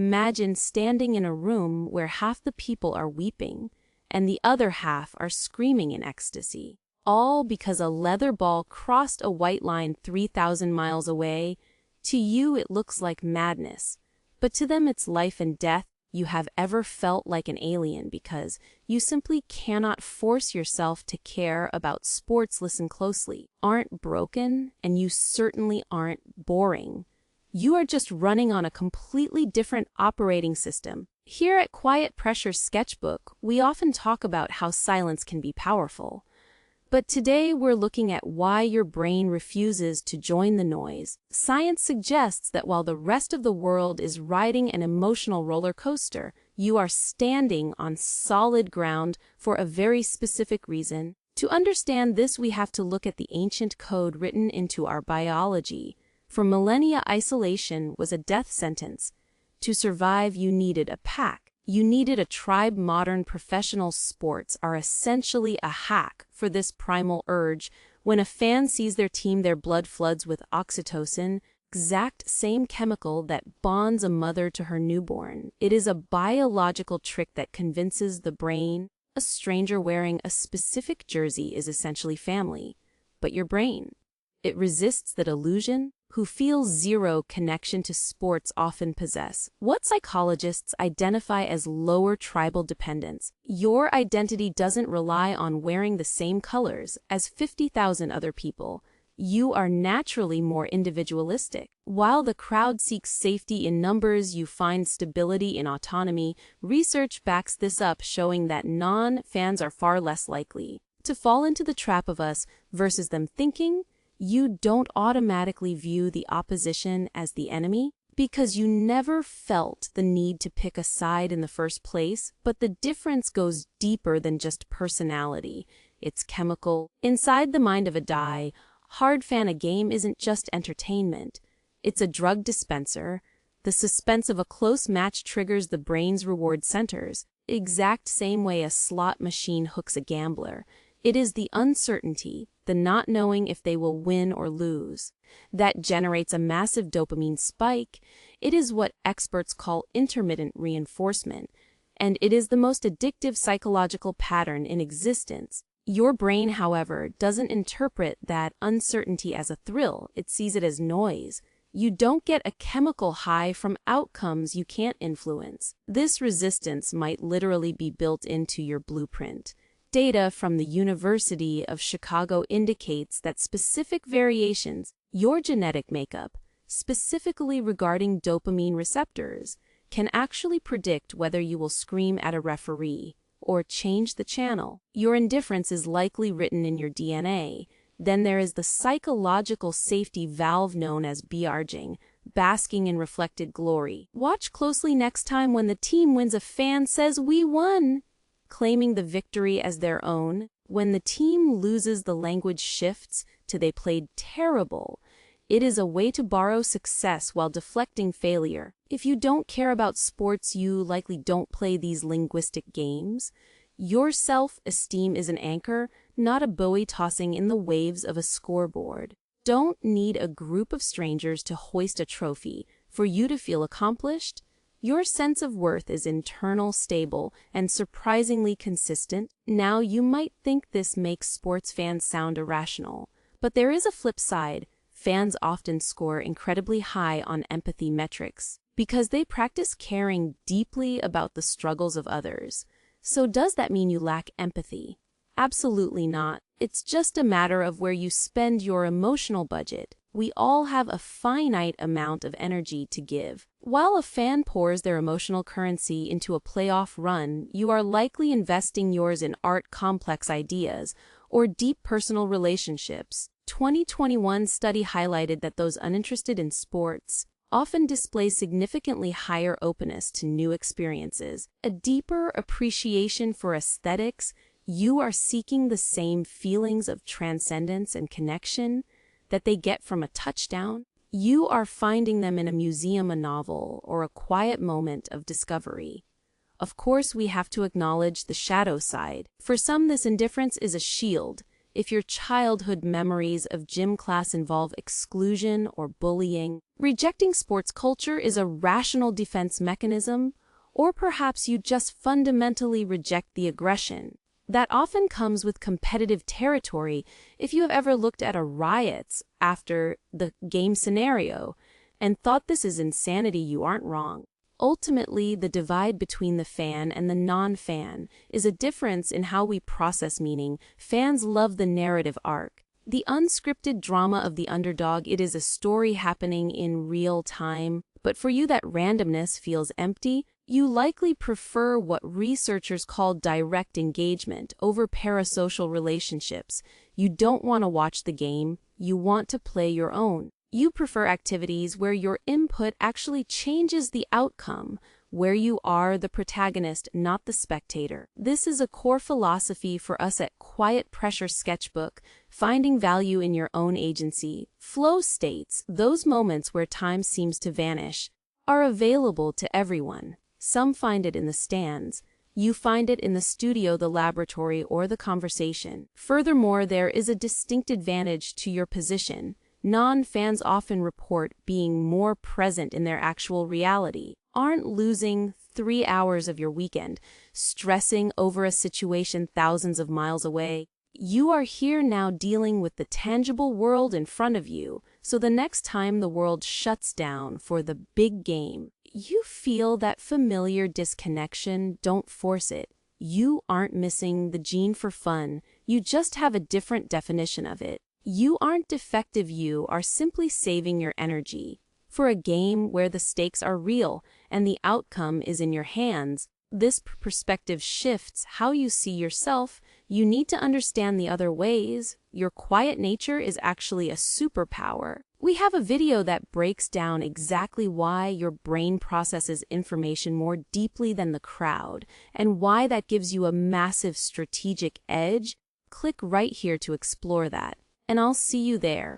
Imagine standing in a room where half the people are weeping and the other half are screaming in ecstasy, all because a leather ball crossed a white line 3,000 miles away. To you it looks like madness, but to them it's life and death. You have ever felt like an alien because you simply cannot force yourself to care about sports? Listen closely. Aren't broken, and you certainly aren't boring. You are just running on a completely different operating system. Here at Quiet Pressure Sketchbook, we often talk about how silence can be powerful. But today we're looking at why your brain refuses to join the noise. Science suggests that while the rest of the world is riding an emotional roller coaster, you are standing on solid ground for a very specific reason. To understand this, we have to look at the ancient code written into our biology. For millennia, isolation was a death sentence. To survive, you needed a pack. You needed a tribe. Modern professional sports are essentially a hack for this primal urge. When a fan sees their team, their blood floods with oxytocin, exact same chemical that bonds a mother to her newborn. It is a biological trick that convinces the brain a stranger wearing a specific jersey is essentially family. But your brain, it resists that illusion. Who feels zero connection to sports often possess what psychologists identify as lower tribal dependence. Your identity doesn't rely on wearing the same colors as 50,000 other people. You are naturally more individualistic. While the crowd seeks safety in numbers, you find stability in autonomy. Research backs this up, showing that non-fans are far less likely to fall into the trap of us versus them thinking. You don't automatically view the opposition as the enemy because you never felt the need to pick a side in the first place, but the difference goes deeper than just personality. It's chemical. Inside the mind of a die-hard fan, a game isn't just entertainment. It's a drug dispenser. The suspense of a close match triggers the brain's reward centers, exact same way a slot machine hooks a gambler. It is the uncertainty, the not knowing if they will win or lose, that generates a massive dopamine spike. It is what experts call intermittent reinforcement, and it is the most addictive psychological pattern in existence. Your brain, however, doesn't interpret that uncertainty as a thrill. It sees it as noise. You don't get a chemical high from outcomes you can't influence. This resistance might literally be built into your blueprint. Data from the University of Chicago indicates that specific variations, your genetic makeup, specifically regarding dopamine receptors, can actually predict whether you will scream at a referee or change the channel. Your indifference is likely written in your DNA. Then there is the psychological safety valve known as bearging, basking in reflected glory. Watch closely next time when the team wins, a fan says, "We won," claiming the victory as their own. When the team loses, the language shifts to "they played terrible." It is a way to borrow success while deflecting failure. If you don't care about sports, you likely don't play these linguistic games. Your self-esteem is an anchor, not a buoy tossing in the waves of a scoreboard. Don't need a group of strangers to hoist a trophy for you to feel accomplished. Your sense of worth is internal, stable, and surprisingly consistent. Now, you might think this makes sports fans sound irrational, but there is a flip side. Fans often score incredibly high on empathy metrics because they practice caring deeply about the struggles of others. So does that mean you lack empathy? Absolutely not. It's just a matter of where you spend your emotional budget. We all have a finite amount of energy to give. While a fan pours their emotional currency into a playoff run, you are likely investing yours in art, complex ideas, or deep personal relationships. 2021 study highlighted that those uninterested in sports often display significantly higher openness to new experiences, a deeper appreciation for aesthetics. You are seeking the same feelings of transcendence and connection that they get from a touchdown. You are finding them in a museum, a novel, or a quiet moment of discovery. Of course, we have to acknowledge the shadow side. For some, this indifference is a shield. if your childhood memories of gym class involve exclusion or bullying, rejecting sports culture is a rational defense mechanism, or perhaps you just fundamentally reject the aggression. That often comes with competitive territory. If you have ever looked at a riots after the game scenario and thought this is insanity, you aren't wrong. Ultimately, the divide between the fan and the non-fan is a difference in how we process meaning. Fans love the narrative arc, the unscripted drama of the underdog. It is a story happening in real time. But for you, that randomness feels empty. You likely prefer what researchers call direct engagement over parasocial relationships. You don't want to watch the game, you want to play your own. You prefer activities where your input actually changes the outcome, where you are the protagonist, not the spectator. This is a core philosophy for us at Quiet Pressure Sketchbook, finding value in your own agency. Flow states, those moments where time seems to vanish, are available to everyone. Some find it in the stands. You find it in the studio, the laboratory, or the conversation. Furthermore, there is a distinct advantage to your position. Non-fans often report being more present in their actual reality, aren't losing 3 hours of your weekend, stressing over a situation thousands of miles away. You are here now dealing with the tangible world in front of you, so the next time the world shuts down for the big game, you feel that familiar disconnection. Don't force it. You aren't missing the gene for fun, you just have a different definition of it. You aren't defective, you are simply saving your energy for a game where the stakes are real and the outcome is in your hands. This perspective shifts how you see yourself. You need to understand the other ways. Your quiet nature is actually a superpower. We have a video that breaks down exactly why your brain processes information more deeply than the crowd and why that gives you a massive strategic edge. Click right here to explore that, and I'll see you there.